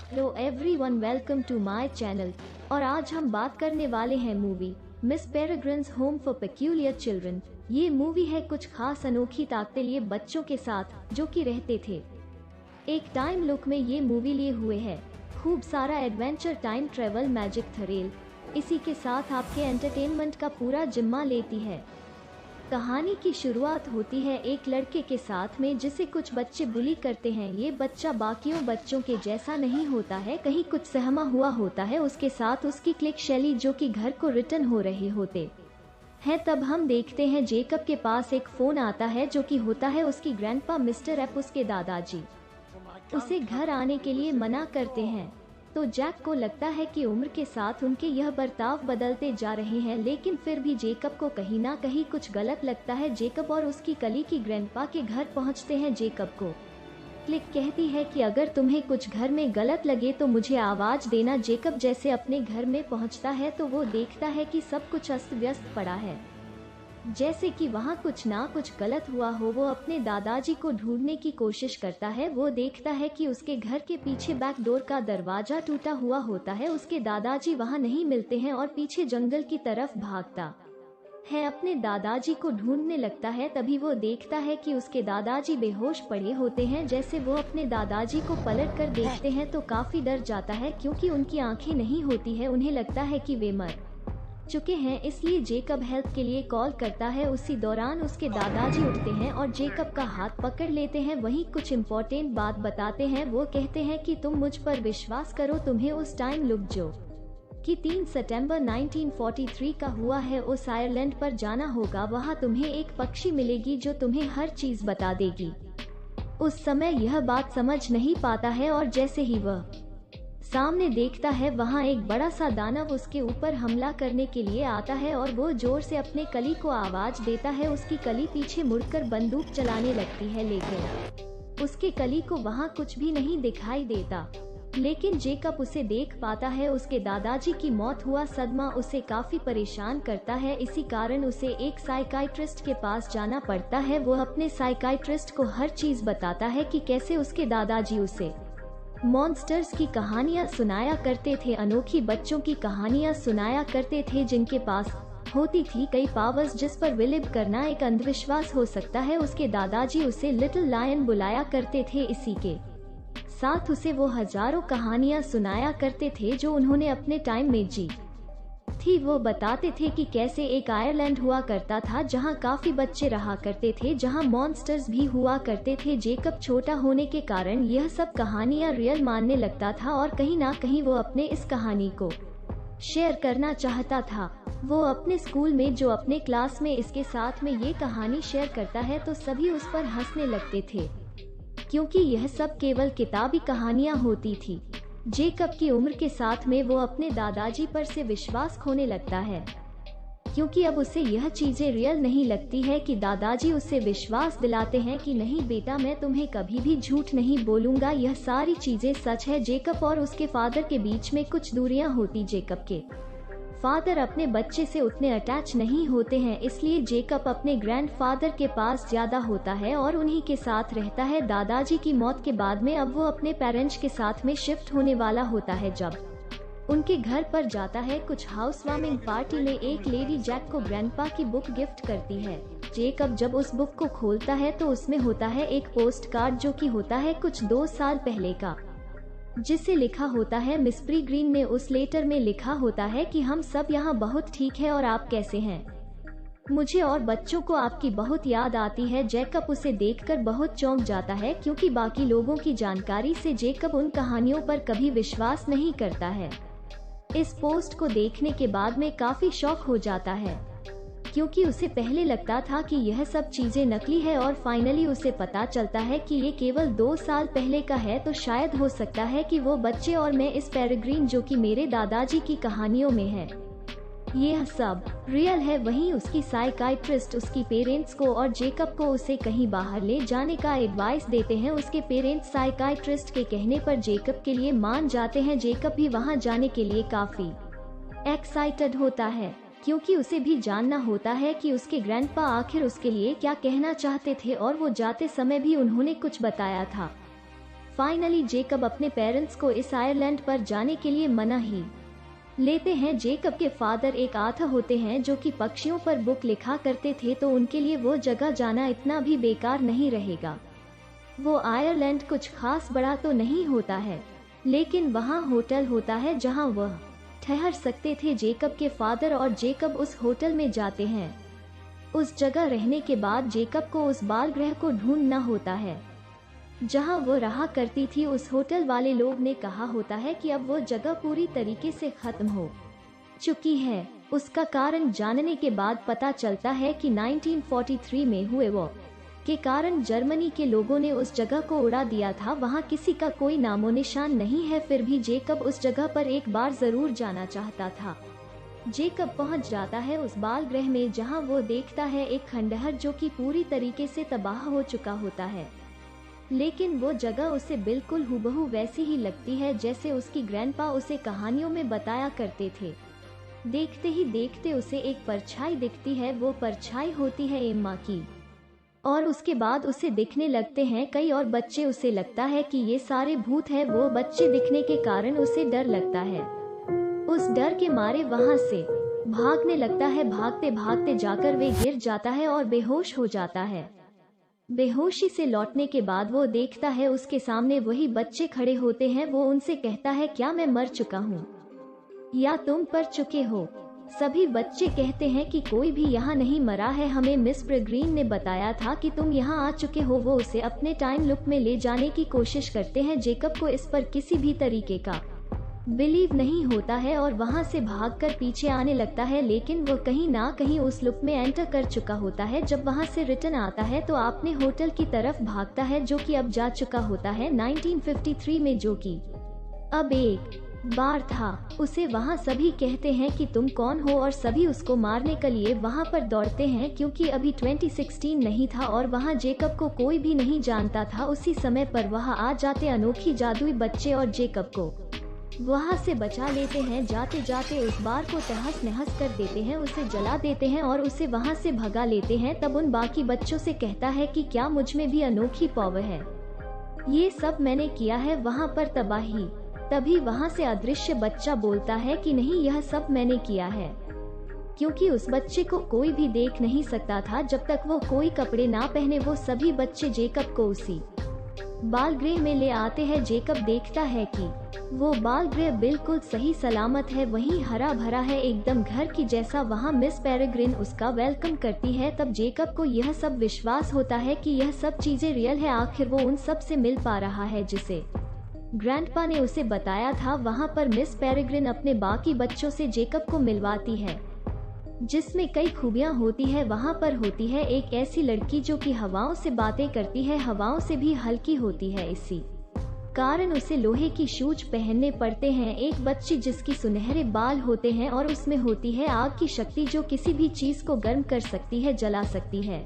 Hello everyone, welcome to my channel. और आज हम बात करने वाले हैं movie Miss Peregrine's Home for Peculiar Children. ये मूवी है कुछ खास अनोखी ताकतें लिए बच्चों के साथ जो कि रहते थे। एक टाइम लुक में ये मूवी लिए हुए है खूब सारा adventure, time travel, magic, thrill, इसी के साथ आपके एंटरटेनमेंट का पूरा जिम्मा लेती है। कहानी की शुरुआत होती है एक लड़के के साथ में जिसे कुछ बच्चे बुली करते हैं। ये बच्चा बाकियों बच्चों के जैसा नहीं होता है, कहीं कुछ सहमा हुआ होता है। उसके साथ उसकी क्लिक शैली जो कि घर को रिटर्न हो रहे होते हैं। तब हम देखते हैं जेकब के पास एक फोन आता है जो कि होता है उसकी ग्रैंडपा मिस्टर एप। उसके दादाजी उसे घर आने के लिए मना करते हैं, तो जैक को लगता है कि उम्र के साथ उनके यह बर्ताव बदलते जा रहे हैं, लेकिन फिर भी जेकब को कहीं ना कहीं कुछ गलत लगता है। जेकब और उसकी कली की ग्रैंडपा के घर पहुंचते हैं। जेकब को क्लिक कहती है कि अगर तुम्हें कुछ घर में गलत लगे तो मुझे आवाज देना। जेकब जैसे अपने घर में पहुंचता है तो वो देखता है कि सब कुछ अस्त व्यस्त पड़ा है, जैसे कि वहाँ कुछ ना कुछ गलत हुआ हो। वो अपने दादाजी को ढूंढने की कोशिश करता है। वो देखता है कि उसके घर के पीछे बैक डोर का दरवाजा टूटा हुआ होता है। उसके दादाजी वहाँ नहीं मिलते हैं और पीछे जंगल की तरफ भागता है, अपने दादाजी को ढूंढने लगता है। तभी वो देखता है कि उसके दादाजी बेहोश पड़े होते हैं। जैसे वो अपने दादाजी को पलट कर देखते हैं तो काफी डर जाता है, क्योंकि उनकी आंखें नहीं होती है। उन्हें लगता है कि वे मर चुके हैं, इसलिए जेकब हेल्प के लिए कॉल करता है। उसी दौरान उसके दादाजी उठते हैं और जेकब का हाथ पकड़ लेते हैं। वहीं कुछ इम्पोर्टेंट बात बताते हैं। वो कहते हैं कि तुम मुझ पर विश्वास करो, तुम्हें उस टाइम लुक जो कि 3 सितंबर 1943 का हुआ है उस आयरलैंड पर जाना होगा। वहाँ तुम्हें एक पक्षी मिलेगी जो तुम्हें हर चीज बता देगी। उस समय यह बात समझ नहीं पाता है और जैसे ही वह सामने देखता है वहाँ एक बड़ा सा दानव उसके ऊपर हमला करने के लिए आता है और वो जोर से अपने कली को आवाज देता है। उसकी कली पीछे मुड़कर बंदूक चलाने लगती है, लेकिन उसके कली को वहाँ कुछ भी नहीं दिखाई देता। लेकिन जेकब उसे देख पाता है। उसके दादाजी की मौत हुआ सदमा उसे काफी परेशान करता है, इसी कारण उसे एक साइकाइट्रिस्ट के पास जाना पड़ता है। वो अपने साइकाइट्रिस्ट को हर चीज बताता है कि कैसे उसके दादाजी उसे मॉन्स्टर्स की कहानियां सुनाया करते थे, अनोखी बच्चों की कहानियां सुनाया करते थे जिनके पास होती थी कई पावर्स, जिस पर बिलीव करना एक अंधविश्वास हो सकता है। उसके दादाजी उसे लिटिल लायन बुलाया करते थे, इसी के साथ उसे वो हजारों कहानियां सुनाया करते थे जो उन्होंने अपने टाइम में जी थी। वो बताते थे कि कैसे एक आयरलैंड हुआ करता था जहां काफी बच्चे रहा करते थे, जहां मॉन्स्टर्स भी हुआ करते थे। जेकब छोटा होने के कारण यह सब कहानियां रियल मानने लगता था और कहीं ना कहीं वो अपने इस कहानी को शेयर करना चाहता था। वो अपने स्कूल में जो अपने क्लास में इसके साथ में ये कहानी शेयर करता है तो सभी उस पर हंसने लगते थे, क्योंकि यह सब केवल किताबी कहानियां होती थी। जेकब की उम्र के साथ में वो अपने दादाजी पर से विश्वास खोने लगता है, क्योंकि अब उसे यह चीजें रियल नहीं लगती है कि दादाजी उसे विश्वास दिलाते हैं कि नहीं बेटा, मैं तुम्हें कभी भी झूठ नहीं बोलूंगा, यह सारी चीजें सच है। जेकब और उसके फादर के बीच में कुछ दूरियां होती। जेकब के फादर अपने बच्चे से उतने अटैच नहीं होते हैं, इसलिए जेकब अपने ग्रैंडफादर के पास ज्यादा होता है और उन्हीं के साथ रहता है। दादाजी की मौत के बाद में अब वो अपने पेरेंट्स के साथ में शिफ्ट होने वाला होता है। जब उनके घर पर जाता है कुछ हाउस वार्मिंग पार्टी में एक लेडी जैक को ग्रैंडपा की बुक गिफ्ट करती है। जेकब जब उस बुक को खोलता है तो उसमें होता है एक पोस्ट कार्ड जो कि होता है कुछ 2 साल पहले का, जिसे लिखा होता है मिस पेरेग्रिन ने। उस लेटर में लिखा होता है कि हम सब यहाँ बहुत ठीक है और आप कैसे हैं, मुझे और बच्चों को आपकी बहुत याद आती है। जेकब उसे देखकर बहुत चौंक जाता है, क्योंकि बाकी लोगों की जानकारी से जेकब उन कहानियों पर कभी विश्वास नहीं करता है। इस पोस्ट को देखने के बाद में काफी शॉक हो जाता है, क्योंकि उसे पहले लगता था कि यह सब चीजें नकली है और फाइनली उसे पता चलता है कि ये केवल 2 साल पहले का है। तो शायद हो सकता है कि वो बच्चे और मैं इस पेरेग्रिन जो कि मेरे दादाजी की कहानियों में है, यह सब रियल है। वहीं उसकी साइकाइट्रिस्ट उसकी पेरेंट्स को और जेकब को उसे कहीं बाहर ले जाने का एडवाइस देते हैं। उसके पेरेंट्स साइकाइट्रिस्ट के कहने पर जेकब के लिए मान जाते हैं। जेकब भी वहां जाने के लिए काफी एक्साइटेड होता है, क्योंकि उसे भी जानना होता है कि उसके ग्रैंडपा आखिर उसके लिए क्या कहना चाहते थे, और वो जाते समय भी उन्होंने कुछ बताया था। फाइनली जेकब अपने पेरेंट्स को इस आयरलैंड पर जाने के लिए मना ही लेते हैं। जेकब के फादर एक आथर होते हैं जो कि पक्षियों पर बुक लिखा करते थे, तो उनके लिए वो जगह जाना इतना भी बेकार नहीं रहेगा। वो आयरलैंड कुछ खास बड़ा तो नहीं होता है, लेकिन वहाँ होटल होता है जहाँ वह ठहर सकते थे। जेकब के फादर और जेकब उस होटल में जाते हैं। उस जगह रहने के बाद जेकब को उस बालगृह को ढूंढना होता है जहां वो रहा करती थी। उस होटल वाले लोग ने कहा होता है कि अब वो जगह पूरी तरीके से खत्म हो चुकी है। उसका कारण जानने के बाद पता चलता है कि 1943 में हुए वो के कारण जर्मनी के लोगों ने उस जगह को उड़ा दिया था। वहां किसी का कोई नामो निशान नहीं है, फिर भी जेकब उस जगह पर एक बार जरूर जाना चाहता था। जेकब पहुंच जाता है उस बालगृह में जहां वो देखता है एक खंडहर जो कि पूरी तरीके से तबाह हो चुका होता है, लेकिन वो जगह उसे बिल्कुल हूबहू वैसी ही लगती है जैसे उसकी ग्रैंडपा उसे कहानियों में बताया करते थे। देखते ही देखते उसे एक परछाई दिखती है। वो परछाई होती है एम्मा की, और उसके बाद उसे दिखने लगते हैं कई और बच्चे। उसे लगता है कि ये सारे भूत है। वो बच्चे दिखने के कारण उसे डर लगता है। उस डर के मारे वहां से भागने लगता है। भागते भागते जाकर वे गिर जाता है और बेहोश हो जाता है। बेहोशी से लौटने के बाद वो देखता है उसके सामने वही बच्चे खड़े होते हैं। वो उनसे कहता है, क्या मैं मर चुका हूँ या तुम पर चुके हो? सभी बच्चे कहते हैं कि कोई भी यहाँ नहीं मरा है, हमें मिस पेरेग्रीन ने बताया था कि तुम यहाँ आ चुके हो। वो उसे अपने टाइम लूप में ले जाने की कोशिश करते हैं। जेकब को इस पर किसी भी तरीके का बिलीव नहीं होता है और वहां से भागकर पीछे आने लगता है, लेकिन वो कहीं ना कहीं उस लूप में एंटर कर चुका होता है। जब वहां से रिटर्न आता है तो अपने होटल की तरफ भागता है जो कि अब जा चुका होता है 1953 में, जो कि अब एक बार था। उसे वहां सभी कहते हैं कि तुम कौन हो, और सभी उसको मारने के लिए वहां पर दौड़ते हैं क्योंकि अभी 2016 नहीं था और वहां जेकब को कोई भी नहीं जानता था। उसी समय पर वहां आ जाते अनोखी जादुई बच्चे और जेकब को वहां से बचा लेते हैं। जाते जाते उस बार को तहस नहस कर देते हैं, उसे जला देते हैं और उसे वहां से भगा लेते हैं। तब उन बाकी बच्चों से कहता है कि क्या मुझ में भी अनोखी पावर है? ये सब मैंने किया है वहां पर तबाही। तभी वहां से अदृश्य बच्चा बोलता है कि नहीं, यह सब मैंने किया है, क्योंकि उस बच्चे को कोई भी देख नहीं सकता था जब तक वो कोई कपड़े ना पहने। वो सभी बच्चे जेकब को उसी बालगृह में ले आते हैं। जेकब देखता है कि वो बालगृह बिल्कुल सही सलामत है, वहीं हरा भरा है एकदम घर की जैसा। वहाँ मिस पेरेग्रिन उसका वेलकम करती है। तब जेकब को यह सब विश्वास होता है कि यह सब चीजें रियल है। आखिर वो उन सब से मिल पा रहा है जिसे ग्रैंडपा ने उसे बताया था। वहाँ पर मिस पेरेग्रिन अपने बाकी बच्चों से जेकब को मिलवाती है, जिसमें कई खूबियां होती है। वहाँ पर होती है एक ऐसी लड़की जो कि हवाओं से बातें करती है, हवाओं से भी हल्की होती है, इसी कारण उसे लोहे की शूज पहनने पड़ते हैं। एक बच्ची जिसकी सुनहरे बाल होते हैं और उसमें होती है आग की शक्ति जो किसी भी चीज को गर्म कर सकती है, जला सकती है।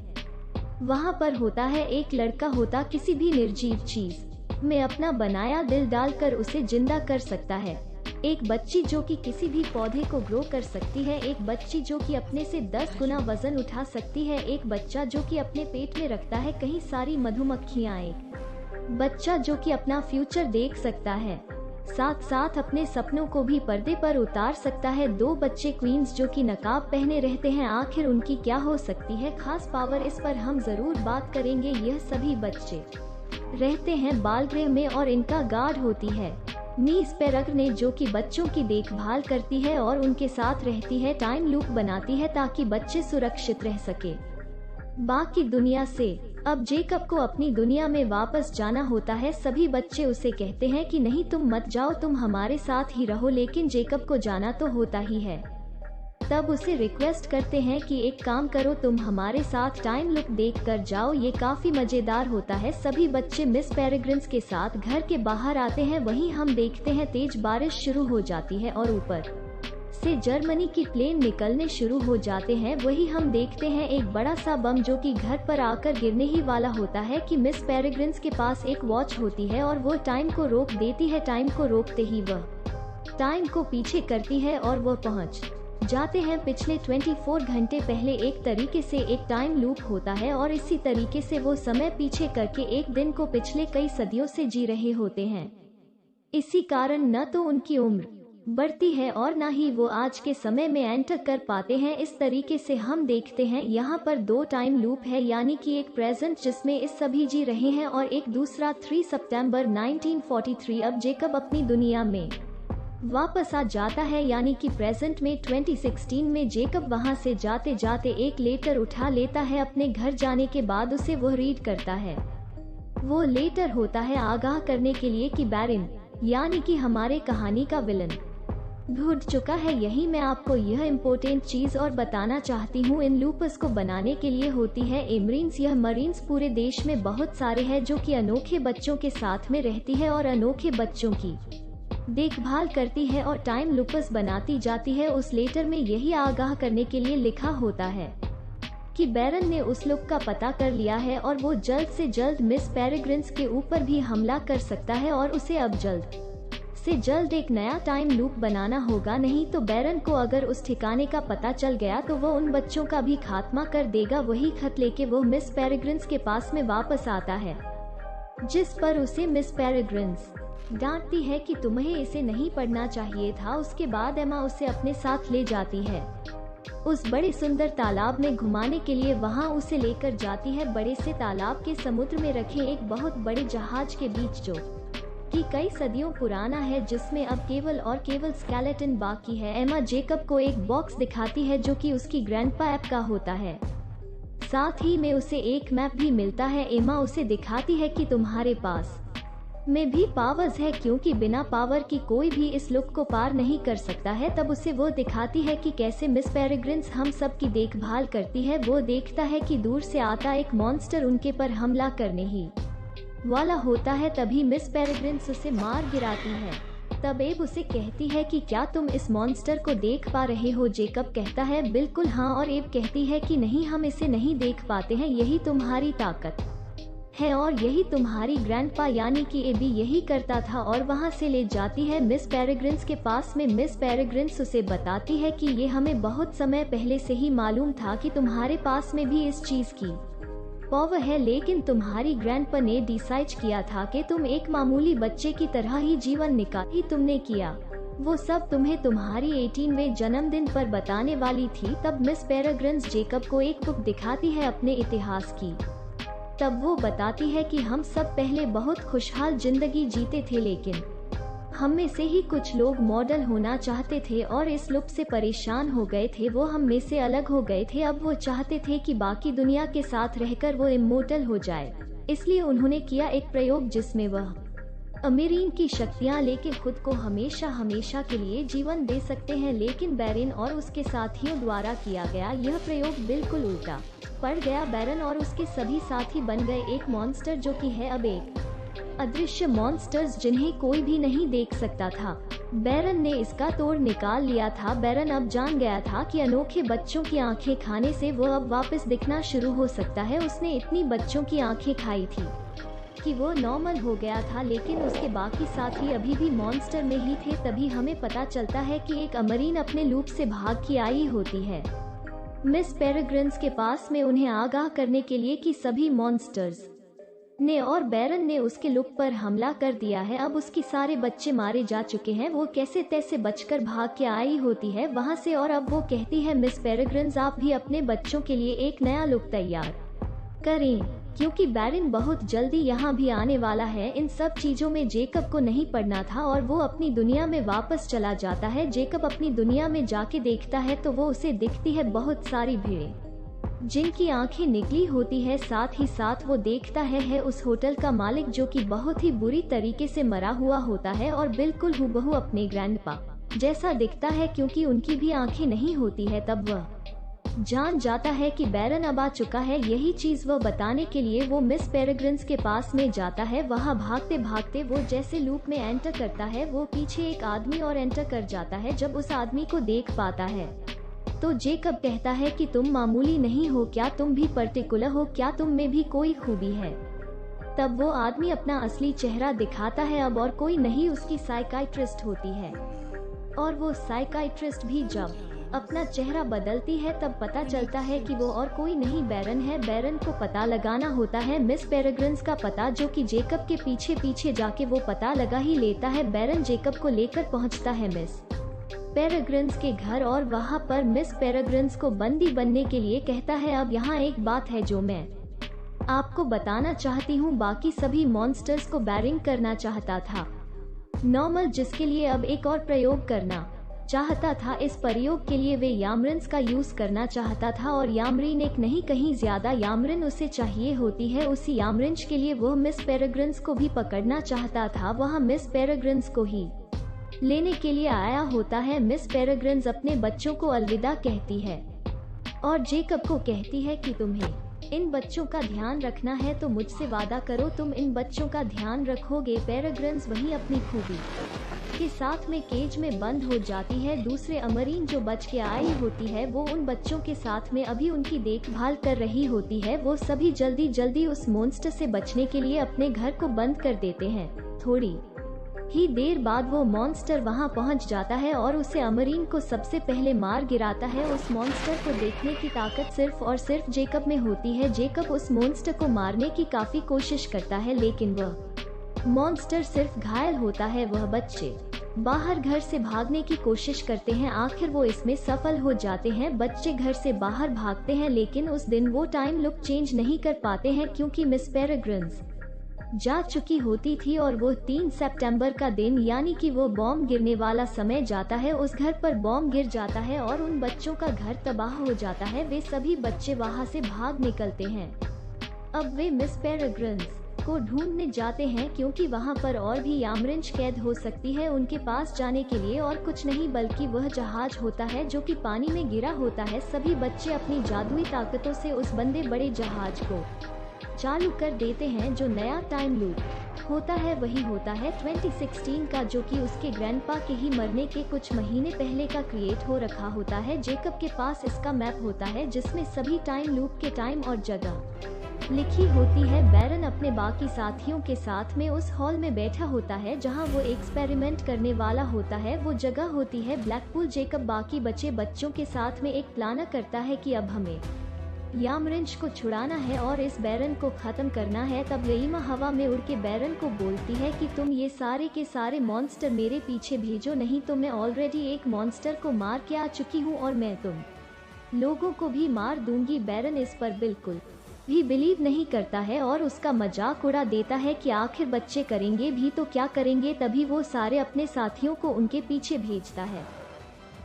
वहाँ पर होता है एक लड़का होता किसी भी निर्जीव चीज में अपना बनाया दिल डालकर उसे जिंदा कर सकता है। एक बच्ची जो कि किसी भी पौधे को ग्रो कर सकती है। एक बच्ची जो कि अपने से 10 गुना वजन उठा सकती है। एक बच्चा जो कि अपने पेट में रखता है कहीं सारी मधुमक्खियाँ। एक बच्चा जो कि अपना फ्यूचर देख सकता है, साथ साथ अपने सपनों को भी पर्दे पर उतार सकता है। 2 बच्चे क्वींस जो कि नकाब पहने रहते हैं। आखिर उनकी क्या हो सकती है खास पावर, इस पर हम जरूर बात करेंगे। यह सभी बच्चे रहते हैं बालगृह में और इनका गार्ड होती है मिस पेरेग्रिन जो कि बच्चों की देखभाल करती है और उनके साथ रहती है। टाइम लूप बनाती है ताकि बच्चे सुरक्षित रह सके बाकी दुनिया से। अब जेकब को अपनी दुनिया में वापस जाना होता है। सभी बच्चे उसे कहते हैं कि नहीं, तुम मत जाओ, तुम हमारे साथ ही रहो, लेकिन जेकब को जाना तो होता ही है। तब उसे रिक्वेस्ट करते हैं कि एक काम करो, तुम हमारे साथ टाइम लूप देख कर जाओ, ये काफी मजेदार होता है। सभी बच्चे मिस पेरेग्रिन के साथ घर के बाहर आते हैं। वहीं हम देखते हैं तेज बारिश शुरू हो जाती है और ऊपर से जर्मनी की प्लेन निकलने शुरू हो जाते हैं। वही हम देखते हैं एक बड़ा सा बम जो कि घर पर आकर गिरने ही वाला होता है कि मिस पेरेग्रिन के पास एक वॉच होती है और वो टाइम को रोक देती है। टाइम को रोकते ही वह टाइम को पीछे करती है और वो पहुंच जाते हैं पिछले 24 घंटे पहले। एक तरीके से एक टाइम लूप होता है और इसी तरीके से वो समय पीछे करके एक दिन को पिछले कई सदियों से जी रहे होते हैं। इसी कारण न तो उनकी उम्र बढ़ती है और न ही वो आज के समय में एंटर कर पाते हैं। इस तरीके से हम देखते हैं यहाँ पर दो टाइम लूप है, यानी कि एक प्रेजेंट जिसमें इस सभी जी रहे हैं और एक दूसरा 3 सितंबर 1943। अब जेकब अपनी दुनिया में वापस आ जाता है, यानी कि प्रेजेंट में 2016 में जेकब वहां से जाते जाते एक लेटर उठा लेता है। अपने घर जाने के बाद उसे वो रीड करता है। वो लेटर होता है आगाह करने के लिए कि बैरन, यानी कि हमारे कहानी का विलन, ढूंढ चुका है। यही मैं आपको यह इम्पोर्टेंट चीज और बताना चाहती हूँ। इन लूपस को बनाने के लिए होती है एमरीन्स। यह मरीन्स पूरे देश में बहुत सारे हैं जो कि अनोखे बच्चों के साथ में रहती है और अनोखे बच्चों की देखभाल करती है और टाइम लूपस बनाती जाती है। उस लेटर में यही आगाह करने के लिए लिखा होता है कि बैरन ने उस लूप का पता कर लिया है और वो जल्द से जल्द मिस पेरेग्रिन्स के ऊपर भी हमला कर सकता है और उसे अब जल्द से जल्द एक नया टाइम लूप बनाना होगा। नहीं तो बैरन को अगर उस ठिकाने का पता चल गया तो वो उन बच्चों का भी खात्मा कर देगा। वही खत लेके वो मिस पेरेग्रिन्स के पास में वापस आता है, जिस पर उसे मिस पेरेग्रिन्स डांटती है कि तुम्हें इसे नहीं पढ़ना चाहिए था। उसके बाद एमा उसे अपने साथ ले जाती है उस बड़े सुंदर तालाब में घुमाने के लिए। वहां उसे लेकर जाती है बड़े से तालाब के समुद्र में रखे एक बहुत बड़े जहाज के बीच, जो कि कई सदियों पुराना है, जिसमें अब केवल स्केलेटन बाकी है। एमा जेकब को एक बॉक्स दिखाती है जो कि उसकी ग्रैंडपा ऐप का होता है। साथ ही में उसे एक मैप भी मिलता है। एमा उसे दिखाती है कि तुम्हारे पास में भी पावर्स है, क्योंकि बिना पावर की कोई भी इस लूप को पार नहीं कर सकता है। तब उसे वो दिखाती है कि कैसे मिस पेरेग्रिन्स हम सब की देखभाल करती है। वो देखता है कि दूर से आता एक मॉन्स्टर उनके पर हमला करने ही वाला होता है। तभी मिस पेरेग्रिन्स उसे मार गिराती है। तब एब उसे कहती है कि क्या तुम इस मॉन्स्टर को देख पा रहे हो? जेकब कहता है बिल्कुल हाँ, और एब कहती है कि नहीं, हम इसे नहीं देख पाते हैं। यही तुम्हारी ताकत है और यही तुम्हारी ग्रैंडपा यानी कि एबी यही करता था। और वहां से ले जाती है मिस पेरेग्रिन्स के पास में। मिस पेरेग्रिन्स उसे बताती है कि ये हमें बहुत समय पहले से ही मालूम था कि तुम्हारे पास में भी इस चीज की पावर है, लेकिन तुम्हारी ग्रैंडपा ने डिसाइड किया था कि तुम एक मामूली बच्चे की तरह ही जीवन निकाल ही तुमने किया। वो सब तुम्हें तुम्हारी 18वें जन्मदिन पर बताने वाली थी। तब मिस पेरेग्रिन्स जेकब को एक बुक दिखाती है अपने इतिहास की। तब वो बताती है कि हम सब पहले बहुत खुशहाल जिंदगी जीते थे, लेकिन हम में से ही कुछ लोग मॉडल होना चाहते थे और इस लूप से परेशान हो गए थे। वो हम में से अलग हो गए थे। अब वो चाहते थे कि बाकी दुनिया के साथ रहकर वो इमोर्टल हो जाए। इसलिए उन्होंने किया एक प्रयोग जिसमें वह अमीरीन की शक्तियां लेके खुद को हमेशा हमेशा के लिए जीवन दे सकते हैं। लेकिन बैरन और उसके साथियों द्वारा किया गया यह प्रयोग बिल्कुल उल्टा पड़ गया। बैरन और उसके सभी साथी बन गए एक मॉन्स्टर, जो कि है अब एक अदृश्य मॉन्स्टर्स जिन्हें कोई भी नहीं देख सकता था। बैरन ने इसका तोड़ निकाल लिया था। बैरन अब जान गया था कि अनोखे बच्चों की आंखें खाने से वो अब वापस दिखना शुरू हो सकता है। उसने इतनी बच्चों की आंखें खाई थी कि वो नॉर्मल हो गया था, लेकिन उसके बाकी साथी अभी भी मॉन्स्टर में ही थे। तभी हमें पता चलता है कि एक अमरीन अपने लूप से भाग के आई होती है मिस पेरेग्रिन्स के पास में उन्हें आगाह करने के लिए कि सभी मॉन्स्टर्स ने और बैरन ने उसके लूप पर हमला कर दिया है। अब उसके सारे बच्चे मारे जा चुके हैं। वो कैसे तैसे बचकर भाग के आई होती है वहां से और अब वो कहती है मिस पेरेग्रिन्स आप भी अपने बच्चों के लिए एक नया लूप तैयार करें, क्योंकि बैरन बहुत जल्दी यहाँ भी आने वाला है। इन सब चीजों में जेकब को नहीं पड़ना था और वो अपनी दुनिया में वापस चला जाता है। जेकब अपनी दुनिया में जाके देखता है तो वो उसे दिखती है बहुत सारी भीड़ें जिनकी आंखें निकली होती है। साथ ही साथ वो देखता है उस होटल का मालिक जो कि बहुत ही बुरी तरीके से मरा हुआ होता है और बिल्कुल हूबहू अपने ग्रैंडपा जैसा दिखता है, क्योंकि उनकी भी आंखें नहीं होती है। तब वह जान जाता है कि बैरन अब आ चुका है। यही चीज वो बताने के लिए वो मिस पेरेग्रिन्स के पास में जाता है। वहाँ भागते भागते वो जैसे लूप में एंटर करता है, वो पीछे एक आदमी और एंटर कर जाता है। जब उस आदमी को देख पाता है तो जेकब कहता है कि तुम मामूली नहीं हो, क्या तुम भी पर्टिकुलर हो, क्या तुम में भी कोई खूबी है? तब वो आदमी अपना असली चेहरा दिखाता है अब और कोई नहीं उसकी साइकाइट्रिस्ट होती है। और वो साइकाइट्रिस्ट भी जब अपना चेहरा बदलती है तब पता चलता है कि वो और कोई नहीं बैरन है। बैरन को पता लगाना होता है मिस पेरेग्रिन्स का पता, जो कि जेकब के पीछे पीछे जाके वो पता लगा ही लेता है। बैरन जेकब को लेकर पहुंचता है मिस पेरेग्रिन्स के घर और वहां पर मिस पेरेग्रिन्स को बंदी बनने के लिए कहता है। अब यहाँ एक बात है जो मैं आपको बताना चाहती हूँ, बाकी सभी मॉन्स्टर्स को बैरिंग करना चाहता था नॉर्मल, जिसके लिए अब एक और प्रयोग करना चाहता था। इस प्रयोग के लिए वे यामरिन्स का यूज करना चाहता था और यामरिन एक नहीं कहीं ज्यादा यामरिन उसे चाहिए होती है। उसी यामरिन्स के लिए वह मिस पेरेग्रिन्स को भी पकड़ना चाहता था। वह मिस पेरेग्रिन्स को ही लेने के लिए आया होता है। मिस पेरेग्रिन्स अपने बच्चों को अलविदा कहती है और जेकब को कहती है कि तुम्हें इन बच्चों का ध्यान रखना है, तो मुझसे वादा करो तुम इन बच्चों का ध्यान रखोगे। पेरेग्रिन्स वहीं अपनी खूबी के साथ में केज में बंद हो जाती है। दूसरे अमरीन जो बच के आई होती है वो उन बच्चों के साथ में अभी उनकी देखभाल कर रही होती है। वो सभी जल्दी जल्दी उस मॉन्स्टर से बचने के लिए अपने घर को बंद कर देते हैं। थोड़ी ही देर बाद वो मॉन्स्टर वहां पहुंच जाता है और उसे अमरीन को सबसे पहले मार गिराता है। उस मॉन्स्टर को देखने की ताकत सिर्फ और सिर्फ जेकब में होती है। जेकब उस मॉन्स्टर को मारने की काफी कोशिश करता है, लेकिन वह मॉन्स्टर सिर्फ घायल होता है। वह बच्चे बाहर घर से भागने की कोशिश करते हैं, आखिर वो इसमें सफल हो जाते हैं। बच्चे घर से बाहर भागते हैं, लेकिन उस दिन वो टाइम लुक चेंज नहीं कर पाते हैं क्योंकि मिस पेरेग्रिन्स जा चुकी होती थी और वो 3 सितंबर का दिन यानी कि वो बॉम्ब गिरने वाला समय जाता है। उस घर पर बॉम्ब गिर जाता है और उन बच्चों का घर तबाह हो जाता है। वे सभी बच्चे वहां से भाग निकलते हैं। अब वे मिस पेरेग्रिन्स को ढूंढने जाते हैं क्योंकि वहां पर और भी यामरिन्स कैद हो सकती है उनके पास जाने के लिए, और कुछ नहीं बल्कि वह जहाज होता है जो कि पानी में गिरा होता है। सभी बच्चे अपनी जादुई ताकतों से उस बंदे बड़े जहाज को चालू कर देते हैं। जो नया टाइम लूप होता है वही होता है 2016 का, जो कि उसके ग्रैंडपा के ही मरने के कुछ महीने पहले का क्रिएट हो रखा होता है। जेकब के पास इसका मैप होता है जिसमें सभी टाइम लूप के टाइम और जगह लिखी होती है। बैरन अपने बाकी साथियों के साथ में उस हॉल में बैठा होता है जहां वो एक्सपेरिमेंट करने वाला होता है। वो जगह होती है ब्लैकपूल। जेकब बाकी बचे बच्चों के साथ में एक प्लान करता है कि अब हमें यामरिन्स को छुड़ाना है और इस बैरन को खत्म करना है। तब यईमा हवा में उड़ के बैरन को बोलती है कि तुम ये सारे के सारे मॉन्स्टर मेरे पीछे भेजो, नहीं तो मैं ऑलरेडी एक मॉन्स्टर को मार के आ चुकी हूँ और मैं तुम लोगों को भी मार दूंगी। बैरन इस पर बिल्कुल भी बिलीव नहीं करता है और उसका मजाक उड़ा देता है कि आखिर बच्चे करेंगे भी तो क्या करेंगे। तभी वो सारे अपने साथियों को उनके पीछे भेजता है।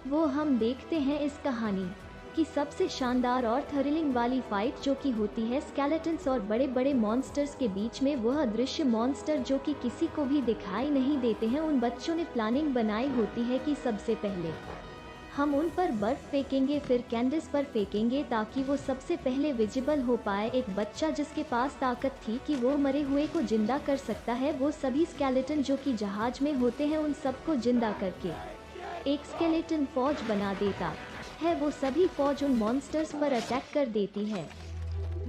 वो हम देखते हैं इस कहानी की सबसे शानदार और थ्रिलिंग वाली फाइट, जो कि होती है स्केलेटन्स और बड़े बड़े मॉन्स्टर्स के बीच में। वह अदृश्य मॉन्स्टर जो कि किसी को भी दिखाई नहीं देते हैं। उन बच्चों ने प्लानिंग बनाई होती है कि सबसे पहले हम उन पर बर्फ फेंकेंगे, फिर कैंडिस पर फेंकेंगे ताकि वो सबसे पहले विजिबल हो पाए। एक बच्चा जिसके पास ताकत थी कि वो मरे हुए को जिंदा कर सकता है, वो सभी स्केलेटन जो कि जहाज में होते हैं उन सबको जिंदा करके एक स्केलेटन फौज बना देता है। वो सभी फौज उन मॉन्स्टर्स पर अटैक कर देती है।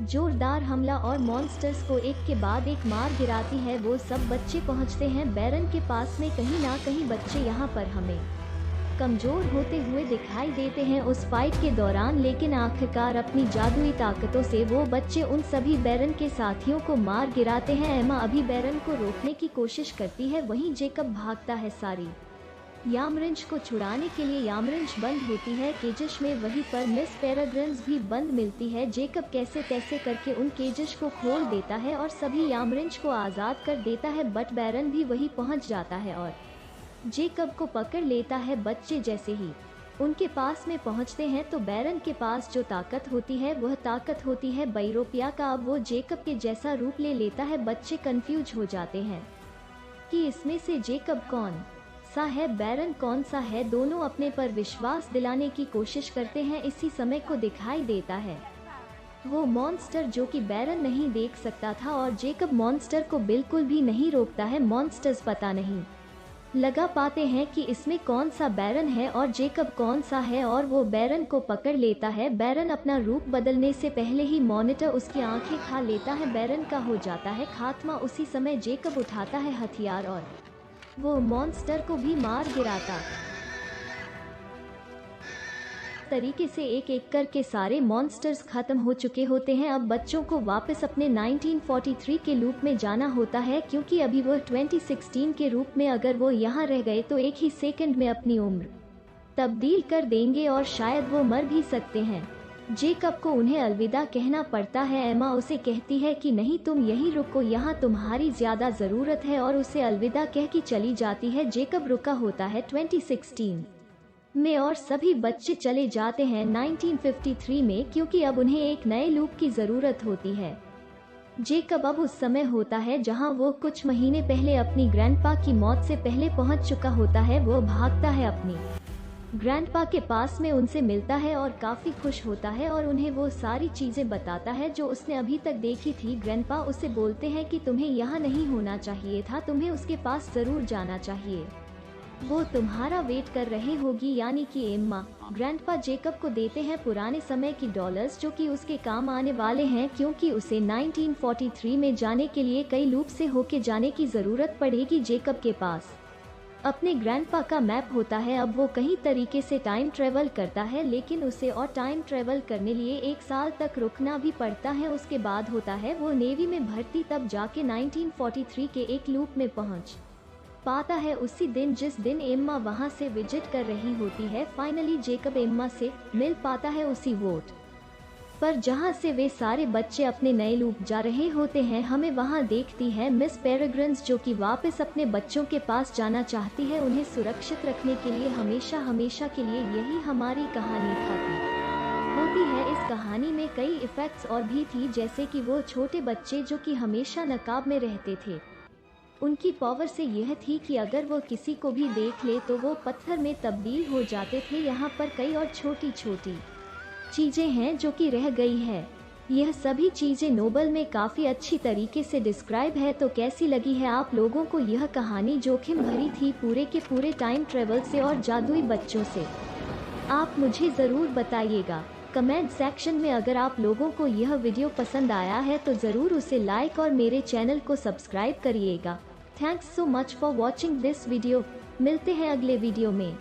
जोरदार हमला और मॉन्स्टर्स को एक के बाद एक मार गिराती है। वो सब बच्चे पहुंचते हैं बैरन के पास में। कहीं ना कहीं बच्चे यहाँ पर हमें कमजोर होते हुए दिखाई देते हैं उस फाइट के दौरान, लेकिन आखिरकार अपनी जादुई ताकतों से वो बच्चे उन सभी बैरन के साथियों को मार गिराते हैं। एमा अभी बैरन को रोकने की कोशिश करती है, वहीं जेकब भागता है सारी यामरिन्स को छुड़ाने के लिए। यामरिन्स बंद होती है केजिश में, वहीं पर मिस पेरेग्रिन्स भी बंद मिलती है। जेकब कैसे तैसे करके उन केजिश को खोल देता है और सभी यामरिन्स को आज़ाद कर देता है, बट बैरन भी वहीं पहुंच जाता है और जेकब को पकड़ लेता है। बच्चे जैसे ही उनके पास में पहुंचते हैं तो बैरन के पास जो ताकत होती है वह ताकत होती है बैरोपिया का। अब वो जेकब के जैसा रूप ले लेता है। बच्चे कंफ्यूज हो जाते हैं कि इसमें से जेकब कौन सा है, बैरन कौन सा है। दोनों अपने पर विश्वास दिलाने की कोशिश करते हैं। इसी समय को दिखाई देता है वो मॉन्स्टर जो कि बैरन नहीं देख सकता था और जेकब मॉन्स्टर को बिल्कुल भी नहीं रोकता है। मॉन्स्टर्स पता नहीं लगा पाते हैं कि इसमें कौन सा बैरन है और जेकब कौन सा है, और वो बैरन को पकड़ लेता है। बैरन अपना रूप बदलने से पहले ही मॉनिटर उसकी आंखें खा लेता है। बैरन का हो जाता है खात्मा। उसी समय जेकब उठाता है हथियार और वो मॉन्स्टर को भी मार गिराता तरीके से एक एक करके सारे मॉन्स्टर्स खत्म हो चुके होते हैं। अब बच्चों को वापस अपने 1943 के लूप में जाना होता है, क्योंकि अभी वो 2016 के रूप में अगर वो यहाँ रह गए तो एक ही सेकंड में अपनी उम्र तब्दील कर देंगे और शायद वो मर भी सकते हैं। जेकब को उन्हें अलविदा कहना पड़ता है। एमा उसे कहती है कि नहीं, तुम यहीं रुको, यहाँ तुम्हारी ज्यादा जरूरत है, और उसे अलविदा कह के चली जाती है। जेकब रुका होता है 2016 में और सभी बच्चे चले जाते हैं 1953 में, क्योंकि अब उन्हें एक नए लूप की जरूरत होती है। जेकब अब उस समय होता है जहां वो कुछ महीने पहले अपनी ग्रैंडपा की मौत से पहले पहुंच चुका होता है। वो भागता है अपनी ग्रैंडपा के पास में, उनसे मिलता है और काफी खुश होता है और उन्हें वो सारी चीजें बताता है जो उसने अभी तक देखी थी। ग्रैंडपा उसे बोलते हैं कि तुम्हें यहाँ नहीं होना चाहिए था, तुम्हें उसके पास जरूर जाना चाहिए, वो तुम्हारा वेट कर रहे होगी, यानी कि एम्मा। ग्रैंडपा जेकब को देते हैं पुराने समय की डॉलर्स जो कि उसके काम आने वाले हैं, क्योंकि उसे 1943 में जाने के लिए कई लूप से होके जाने की जरूरत पड़ेगी। जेकब के पास अपने ग्रैंडपा का मैप होता है। अब वो कई तरीके से टाइम ट्रेवल करता है, लेकिन उसे और टाइम ट्रेवल करने लिए 1 साल तक रुकना भी पड़ता है। उसके बाद होता है वो नेवी में भर्ती, तब जाके 1943 के एक लूप में पहुंच पाता है, उसी दिन जिस दिन एम्मा वहां से विजिट कर रही होती है। फाइनली जेकब एम्मा से मिल पाता है उसी वोट पर जहां से वे सारे बच्चे अपने नए लूप जा रहे होते हैं। हमें वहां देखती है मिस पेरेग्रिन्स, जो कि वापस अपने बच्चों के पास जाना चाहती है, उन्हें सुरक्षित रखने के लिए हमेशा हमेशा के लिए। यही हमारी कहानी होती है। इस कहानी में कई इफेक्ट्स और भी थी, जैसे कि वो छोटे बच्चे जो कि हमेशा नकाब में रहते थे, उनकी पावर से यह थी कि अगर वो किसी को भी देख ले तो वो पत्थर में तब्दील हो जाते थे। यहाँ पर कई और छोटी छोटी चीजें हैं जो कि रह गई है। यह सभी चीजें नोबल में काफी अच्छी तरीके से डिस्क्राइब है। तो कैसी लगी है आप लोगों को यह कहानी? जोखिम भरी थी पूरे के पूरे टाइम ट्रेवल से और जादुई बच्चों से। आप मुझे जरूर बताइएगा कमेंट सेक्शन में। अगर आप लोगों को यह वीडियो पसंद आया है तो जरूर उसे लाइक और मेरे चैनल को सब्सक्राइब करिएगा। Thanks so much for watching this video. मिलते हैं अगले वीडियो में।